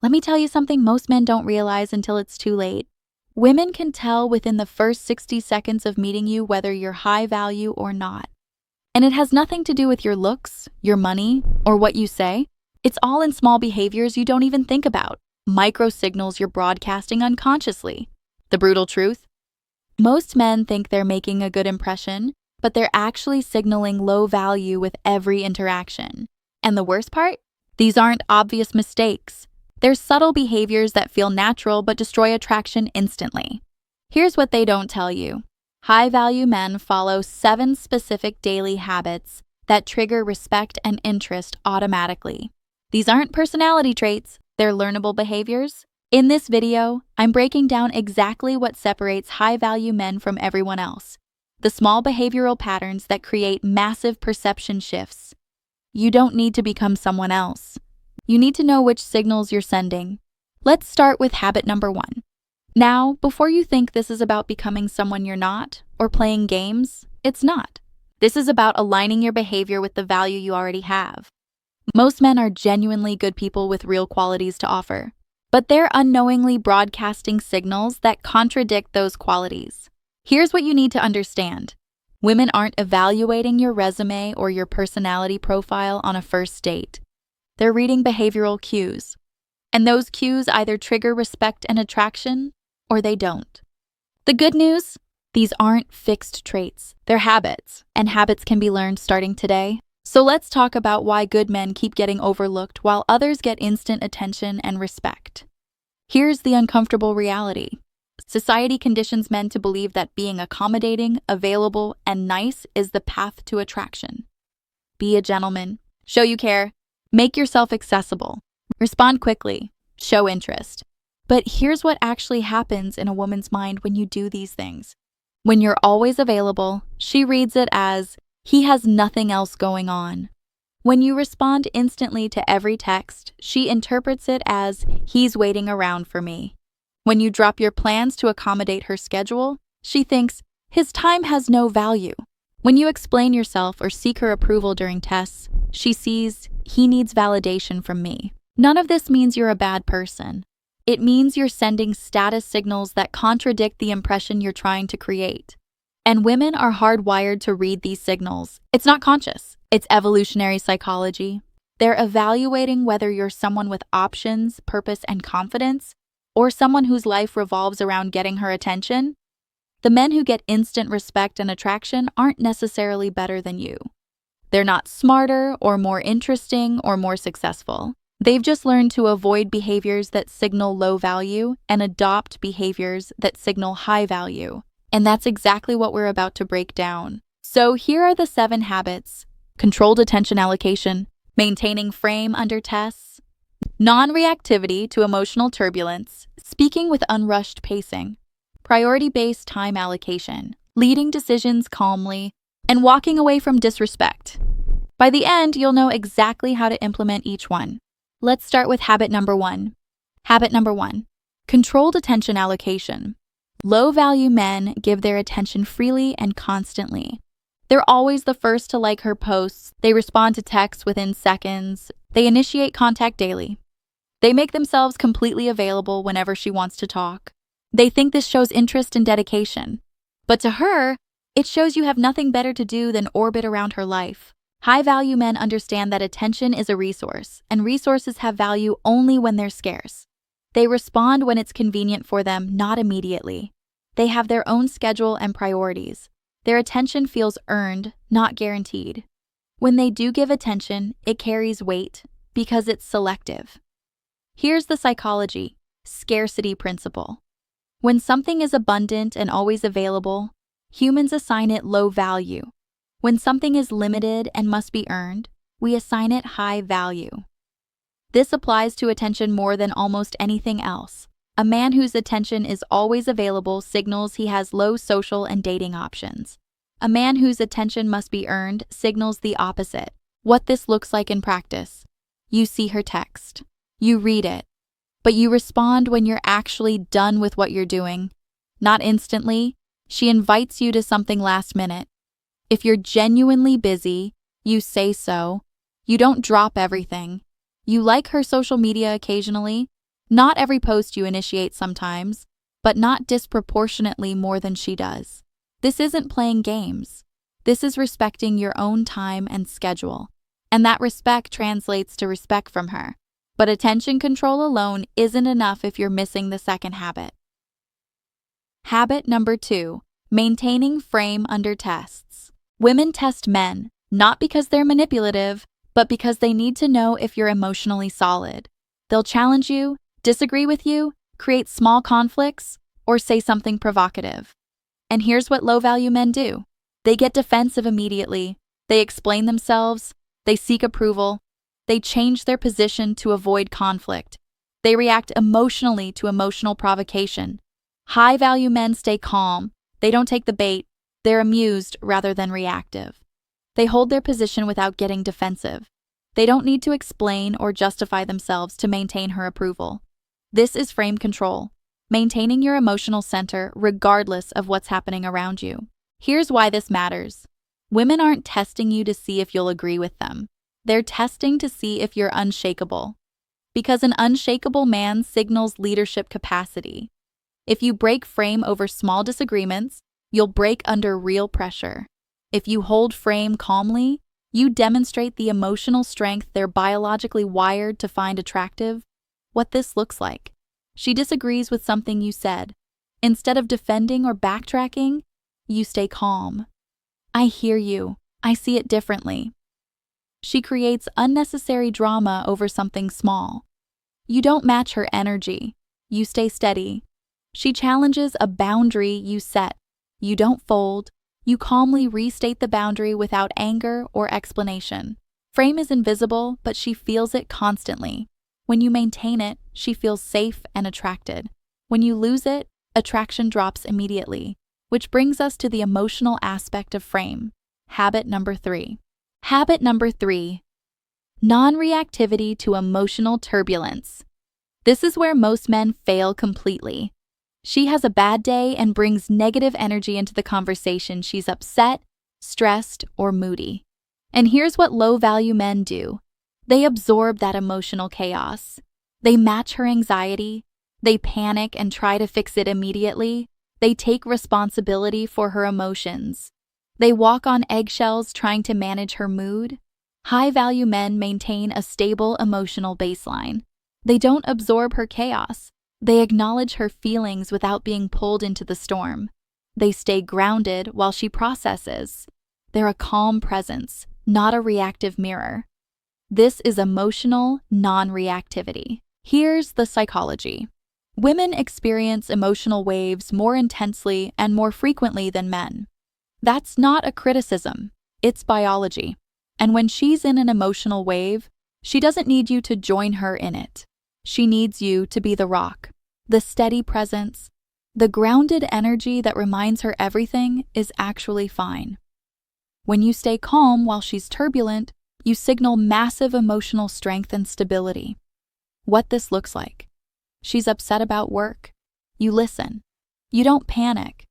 Let me tell you something most men don't realize until it's too late. Women can tell within the first 60 seconds of meeting you whether you're high value or not. And it has nothing to do with your looks, your money, or what you say. It's all in small behaviors you don't even think about, micro signals you're broadcasting unconsciously. The brutal truth? Most men think they're making a good impression, but they're actually signaling low value with every interaction. And the worst part? These aren't obvious mistakes. They're subtle behaviors that feel natural but destroy attraction instantly. Here's what they don't tell you. High-value men follow 7 specific daily habits that trigger respect and interest automatically. These aren't personality traits, they're learnable behaviors. In this video, I'm breaking down exactly what separates high-value men from everyone else. The small behavioral patterns that create massive perception shifts. You don't need to become someone else. You need to know which signals you're sending. Let's start with habit number 1. Now, before you think this is about becoming someone you're not or playing games, it's not. This is about aligning your behavior with the value you already have. Most men are genuinely good people with real qualities to offer, but they're unknowingly broadcasting signals that contradict those qualities. Here's what you need to understand. Women aren't evaluating your resume or your personality profile on a first date. They're reading behavioral cues, and those cues either trigger respect and attraction or they don't. The good news? These aren't fixed traits. They're habits, and habits can be learned starting today. So let's talk about why good men keep getting overlooked while others get instant attention and respect. Here's the uncomfortable reality. Society conditions men to believe that being accommodating, available, and nice is the path to attraction. Be a gentleman. Show you care. Make yourself accessible. Respond quickly. Show interest. But here's what actually happens in a woman's mind when you do these things. When you're always available, she reads it as, he has nothing else going on. When you respond instantly to every text, she interprets it as, he's waiting around for me. When you drop your plans to accommodate her schedule, she thinks, his time has no value. When you explain yourself or seek her approval during tests, she sees, he needs validation from me. None of this means you're a bad person. It means you're sending status signals that contradict the impression you're trying to create. And women are hardwired to read these signals. It's not conscious. It's evolutionary psychology. They're evaluating whether you're someone with options, purpose, and confidence, or someone whose life revolves around getting her attention. The men who get instant respect and attraction aren't necessarily better than you. They're not smarter or more interesting or more successful. They've just learned to avoid behaviors that signal low value and adopt behaviors that signal high value. And that's exactly what we're about to break down. So here are the 7 habits. Controlled attention allocation, maintaining frame under tests, non-reactivity to emotional turbulence, speaking with unrushed pacing, priority-based time allocation, leading decisions calmly, and walking away from disrespect. By the end, you'll know exactly how to implement each one. Let's start with habit number 1. Habit number 1, controlled attention allocation. Low-value men give their attention freely and constantly. They're always the first to like her posts. They respond to texts within seconds. They initiate contact daily. They make themselves completely available whenever she wants to talk. They think this shows interest and dedication. But to her, it shows you have nothing better to do than orbit around her life. High-value men understand that attention is a resource, and resources have value only when they're scarce. They respond when it's convenient for them, not immediately. They have their own schedule and priorities. Their attention feels earned, not guaranteed. When they do give attention, it carries weight because it's selective. Here's the psychology, scarcity principle. When something is abundant and always available, humans assign it low value. When something is limited and must be earned, we assign it high value. This applies to attention more than almost anything else. A man whose attention is always available signals he has low social and dating options. A man whose attention must be earned signals the opposite. What this looks like in practice. You see her text. You read it. But you respond when you're actually done with what you're doing. Not instantly. She invites you to something last minute. If you're genuinely busy, you say so. You don't drop everything. You like her social media occasionally, Not every post you initiate sometimes, but not disproportionately more than she does. This isn't playing games. This is respecting your own time and schedule. And that respect translates to respect from her. But attention control alone isn't enough if you're missing the second habit. Habit number 2, maintaining frame under tests. Women test men, not because they're manipulative, but because they need to know if you're emotionally solid. They'll challenge you, disagree with you, create small conflicts, or say something provocative. And here's what low-value men do. They get defensive immediately. They explain themselves. They seek approval. They change their position to avoid conflict. They react emotionally to emotional provocation. High-value men stay calm. They don't take the bait. They're amused rather than reactive. They hold their position without getting defensive. They don't need to explain or justify themselves to maintain her approval. This is frame control, maintaining your emotional center regardless of what's happening around you. Here's why this matters. Women aren't testing you to see if you'll agree with them. They're testing to see if you're unshakable. Because an unshakable man signals leadership capacity. If you break frame over small disagreements, you'll break under real pressure. If you hold frame calmly, you demonstrate the emotional strength they're biologically wired to find attractive. What this looks like. She disagrees with something you said. Instead of defending or backtracking, you stay calm. I hear you. I see it differently. She creates unnecessary drama over something small. You don't match her energy. You stay steady. She challenges a boundary you set. You don't fold. You calmly restate the boundary without anger or explanation. Frame is invisible, but she feels it constantly. When you maintain it, she feels safe and attracted. When you lose it, attraction drops immediately. Which brings us to the emotional aspect of frame. Habit number 3. Habit number 3. Non-reactivity to emotional turbulence. This is where most men fail completely. She has a bad day and brings negative energy into the conversation. She's upset, stressed, or moody. And here's what low-value men do. They absorb that emotional chaos. They match her anxiety. They panic and try to fix it immediately. They take responsibility for her emotions. They walk on eggshells trying to manage her mood. High-value men maintain a stable emotional baseline. They don't absorb her chaos. They acknowledge her feelings without being pulled into the storm. They stay grounded while she processes. They're a calm presence, not a reactive mirror. This is emotional non-reactivity. Here's the psychology. Women experience emotional waves more intensely and more frequently than men. That's not a criticism. It's biology. And when she's in an emotional wave, she doesn't need you to join her in it. She needs you to be the rock, the steady presence, the grounded energy that reminds her everything is actually fine. When you stay calm while she's turbulent, you signal massive emotional strength and stability. What this looks like. She's upset about work. You listen. You don't panic.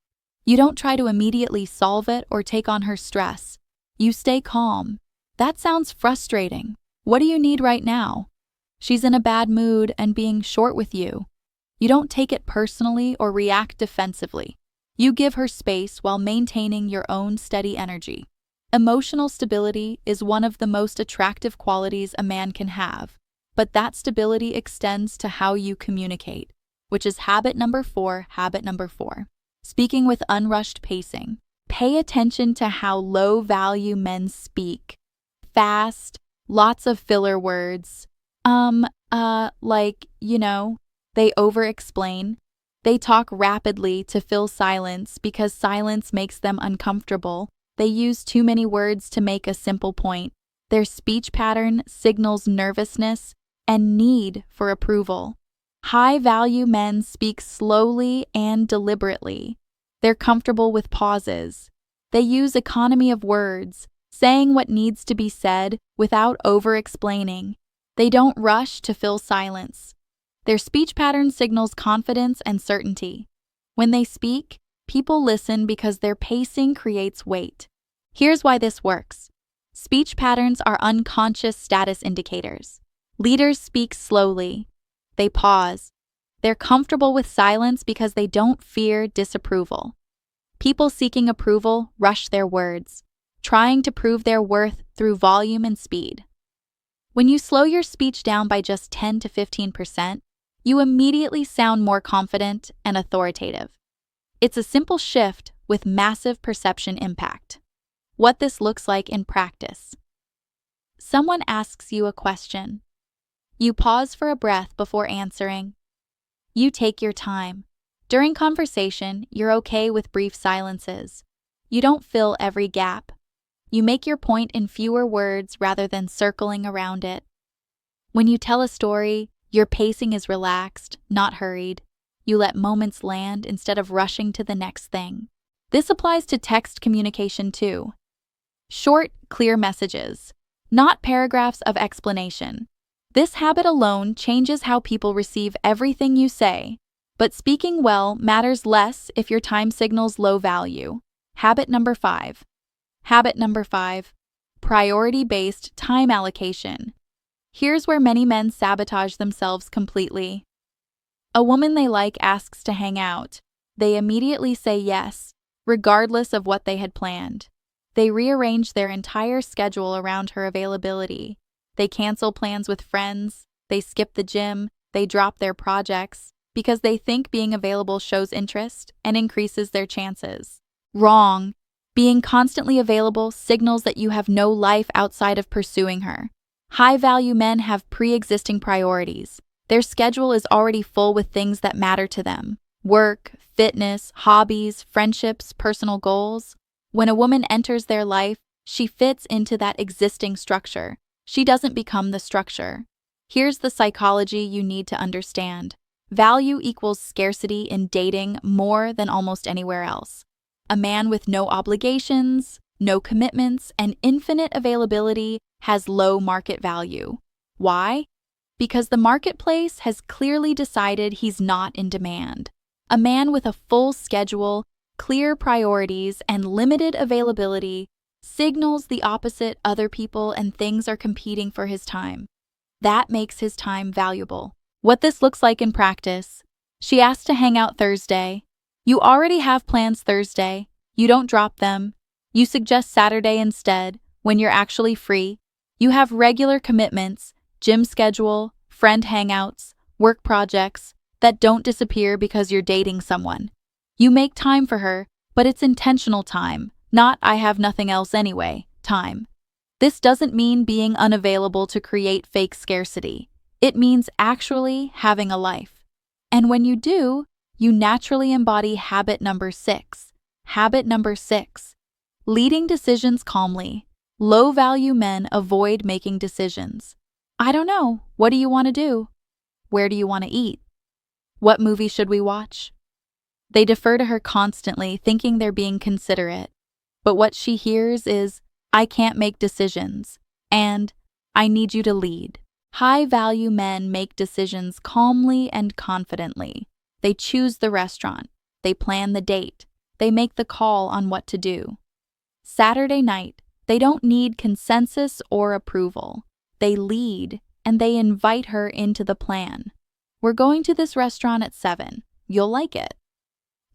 You don't try to immediately solve it or take on her stress. You stay calm. That sounds frustrating. What do you need right now? She's in a bad mood and being short with you. You don't take it personally or react defensively. You give her space while maintaining your own steady energy. Emotional stability is one of the most attractive qualities a man can have, but that stability extends to how you communicate, which is habit number 4. Habit number 4. Speaking with unrushed pacing. Pay attention to how low-value men speak. Fast, lots of filler words. They over-explain. They talk rapidly to fill silence because silence makes them uncomfortable. They use too many words to make a simple point. Their speech pattern signals nervousness and need for approval. High-value men speak slowly and deliberately. They're comfortable with pauses. They use economy of words, saying what needs to be said without over-explaining. They don't rush to fill silence. Their speech pattern signals confidence and certainty. When they speak, people listen because their pacing creates weight. Here's why this works. Speech patterns are unconscious status indicators. Leaders speak slowly. They pause. They're comfortable with silence because they don't fear disapproval. People seeking approval rush their words, trying to prove their worth through volume and speed. When you slow your speech down by just 10 to 15%, you immediately sound more confident and authoritative. It's a simple shift with massive perception impact. What this looks like in practice. Someone asks you a question. You pause for a breath before answering. You take your time. During conversation, you're okay with brief silences. You don't fill every gap. You make your point in fewer words rather than circling around it. When you tell a story, your pacing is relaxed, not hurried. You let moments land instead of rushing to the next thing. This applies to text communication too. Short, clear messages, not paragraphs of explanation. This habit alone changes how people receive everything you say, but speaking well matters less if your time signals low value. Habit number 5. Habit number 5. Priority-based time allocation. Here's where many men sabotage themselves completely. A woman they like asks to hang out. They immediately say yes, regardless of what they had planned. They rearrange their entire schedule around her availability. They cancel plans with friends, they skip the gym, they drop their projects, because they think being available shows interest and increases their chances. Wrong. Being constantly available signals that you have no life outside of pursuing her. High-value men have pre-existing priorities. Their schedule is already full with things that matter to them: work, fitness, hobbies, friendships, personal goals. When a woman enters their life, she fits into that existing structure. She doesn't become the structure. Here's the psychology you need to understand. Value equals scarcity in dating more than almost anywhere else. A man with no obligations, no commitments, and infinite availability has low market value. Why? Because the marketplace has clearly decided he's not in demand. A man with a full schedule, clear priorities, and limited availability signals the opposite. Other people and things are competing for his time. That makes his time valuable. What this looks like in practice. She asked to hang out Thursday. You already have plans Thursday. You don't drop them. You suggest Saturday instead, when you're actually free. You have regular commitments, gym schedule, friend hangouts, work projects that don't disappear because you're dating someone. You make time for her, but it's intentional time, not "I have nothing else anyway" time. This doesn't mean being unavailable to create fake scarcity. It means actually having a life. And when you do, you naturally embody habit number 6. Habit number 6. Leading decisions calmly. Low-value men avoid making decisions. I don't know. What do you want to do? Where do you want to eat? What movie should we watch? They defer to her constantly, thinking they're being considerate. But what she hears is, "I can't make decisions," and "I need you to lead." High-value men make decisions calmly and confidently. They choose the restaurant. They plan the date. They make the call on what to do. Saturday night, they don't need consensus or approval. They lead, and they invite her into the plan. "We're going to this restaurant at 7. You'll like it."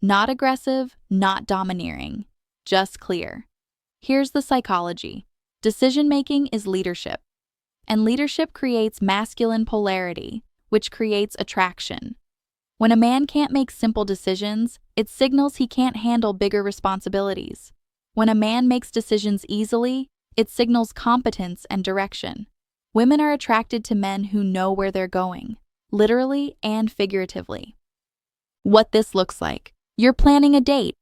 Not aggressive, not domineering, just clear. Here's the psychology. Decision-making is leadership, and leadership creates masculine polarity, which creates attraction. When a man can't make simple decisions, it signals he can't handle bigger responsibilities. When a man makes decisions easily, it signals competence and direction. Women are attracted to men who know where they're going, literally and figuratively. What this looks like. You're planning a date.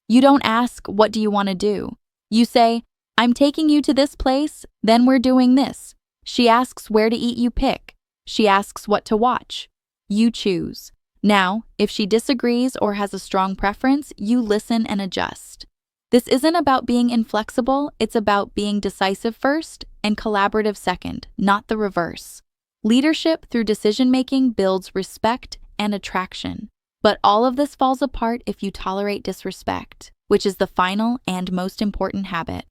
You don't ask, "What do you want to do?" You say, "I'm taking you to this place, then we're doing this." She asks where to eat, you pick. She asks what to watch. You choose. Now, if she disagrees or has a strong preference, you listen and adjust. This isn't about being inflexible, it's about being decisive first and collaborative second, not the reverse. Leadership through decision-making builds respect and attraction. But all of this falls apart if you tolerate disrespect, which is the final and most important habit.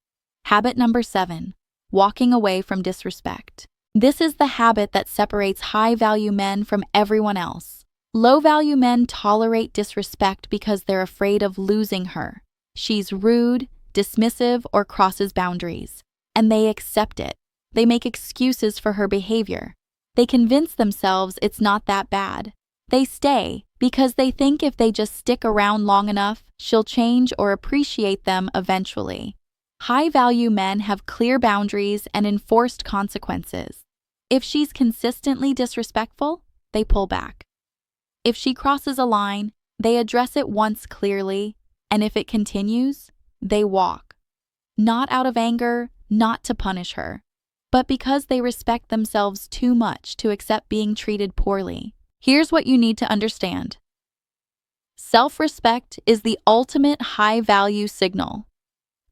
Habit number 7. Walking away from disrespect. This is the habit that separates high-value men from everyone else. Low-value men tolerate disrespect because they're afraid of losing her. She's rude, dismissive, or crosses boundaries, and they accept it. They make excuses for her behavior. They convince themselves it's not that bad. They stay because they think if they just stick around long enough, she'll change or appreciate them eventually. High-value men have clear boundaries and enforced consequences. If she's consistently disrespectful, they pull back. If she crosses a line, they address it once clearly, and if it continues, they walk. Not out of anger, not to punish her, but because they respect themselves too much to accept being treated poorly. Here's what you need to understand. Self-respect is the ultimate high-value signal.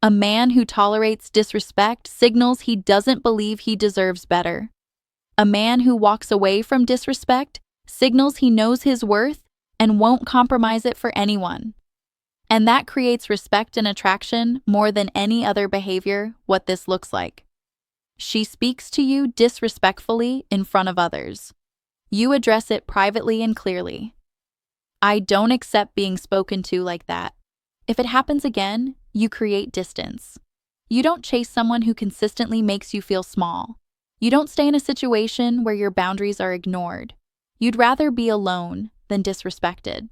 A man who tolerates disrespect signals he doesn't believe he deserves better. A man who walks away from disrespect signals he knows his worth and won't compromise it for anyone. And that creates respect and attraction more than any other behavior. What this looks like. She speaks to you disrespectfully in front of others. You address it privately and clearly. I don't accept being spoken to like that. If it happens again, you create distance. You don't chase someone who consistently makes you feel small. You don't stay in a situation where your boundaries are ignored. You'd rather be alone than disrespected.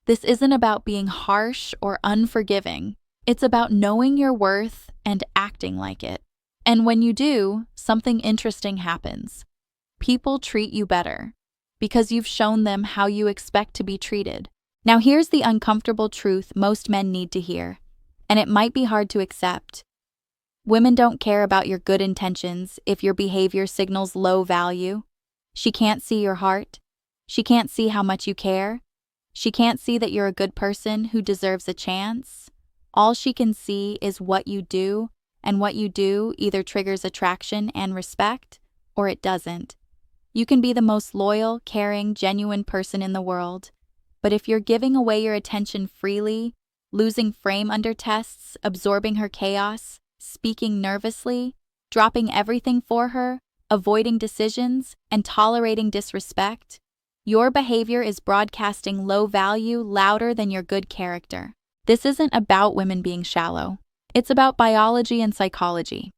This isn't about being harsh or unforgiving. It's about knowing your worth and acting like it. And when you do, something interesting happens. People treat you better because you've shown them how you expect to be treated. Now here's the uncomfortable truth most men need to hear, and it might be hard to accept. Women don't care about your good intentions if your behavior signals low value. She can't see your heart. She can't see how much you care. She can't see that you're a good person who deserves a chance. All she can see is what you do, and what you do either triggers attraction and respect, or it doesn't. You can be the most loyal, caring, genuine person in the world, but if you're giving away your attention freely, losing frame under tests, absorbing her chaos, speaking nervously, dropping everything for her, avoiding decisions, and tolerating disrespect, your behavior is broadcasting low value louder than your good character. This isn't about women being shallow. It's about biology and psychology.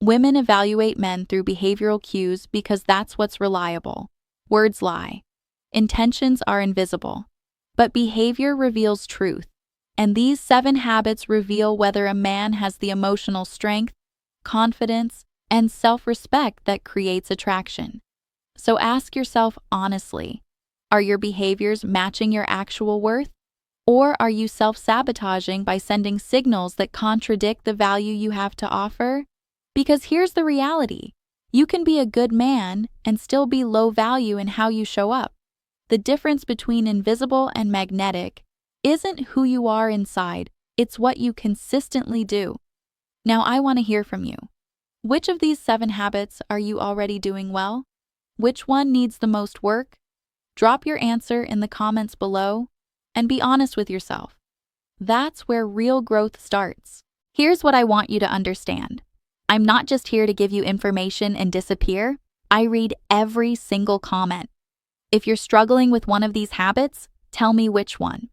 Women evaluate men through behavioral cues because that's what's reliable. Words lie. Intentions are invisible. But behavior reveals truth. And these 7 habits reveal whether a man has the emotional strength, confidence, and self-respect that creates attraction. So ask yourself honestly, are your behaviors matching your actual worth? Or are you self-sabotaging by sending signals that contradict the value you have to offer? Because here's the reality. You can be a good man and still be low value in how you show up. The difference between invisible and magnetic isn't who you are inside, it's what you consistently do. Now I want to hear from you. Which of these 7 habits are you already doing well? Which one needs the most work? Drop your answer in the comments below and be honest with yourself. That's where real growth starts. Here's what I want you to understand. I'm not just here to give you information and disappear. I read every single comment. If you're struggling with one of these habits, tell me which one.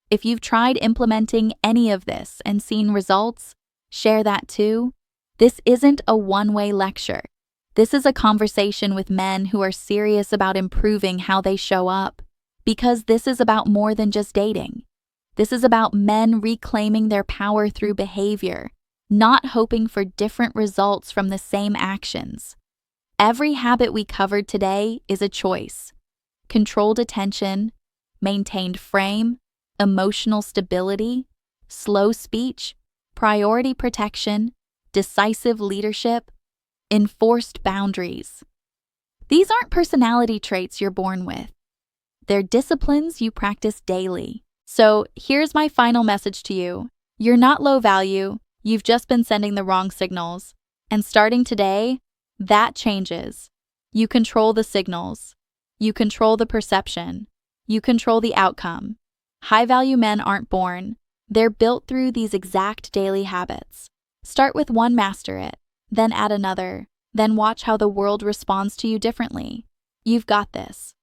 If you've tried implementing any of this and seen results, share that too. This isn't a one-way lecture. This is a conversation with men who are serious about improving how they show up, because this is about more than just dating. This is about men reclaiming their power through behavior, not hoping for different results from the same actions. Every habit we covered today is a choice. Controlled attention, maintained frame, emotional stability, slow speech, priority protection, decisive leadership, enforced boundaries. These aren't personality traits you're born with. They're disciplines you practice daily. So here's my final message to you. You're not low value. You've just been sending the wrong signals. And starting today, that changes. You control the signals. You control the perception. You control the outcome. High-value men aren't born. They're built through these exact daily habits. Start with one, master it. Then add another. Then watch how the world responds to you differently. You've got this.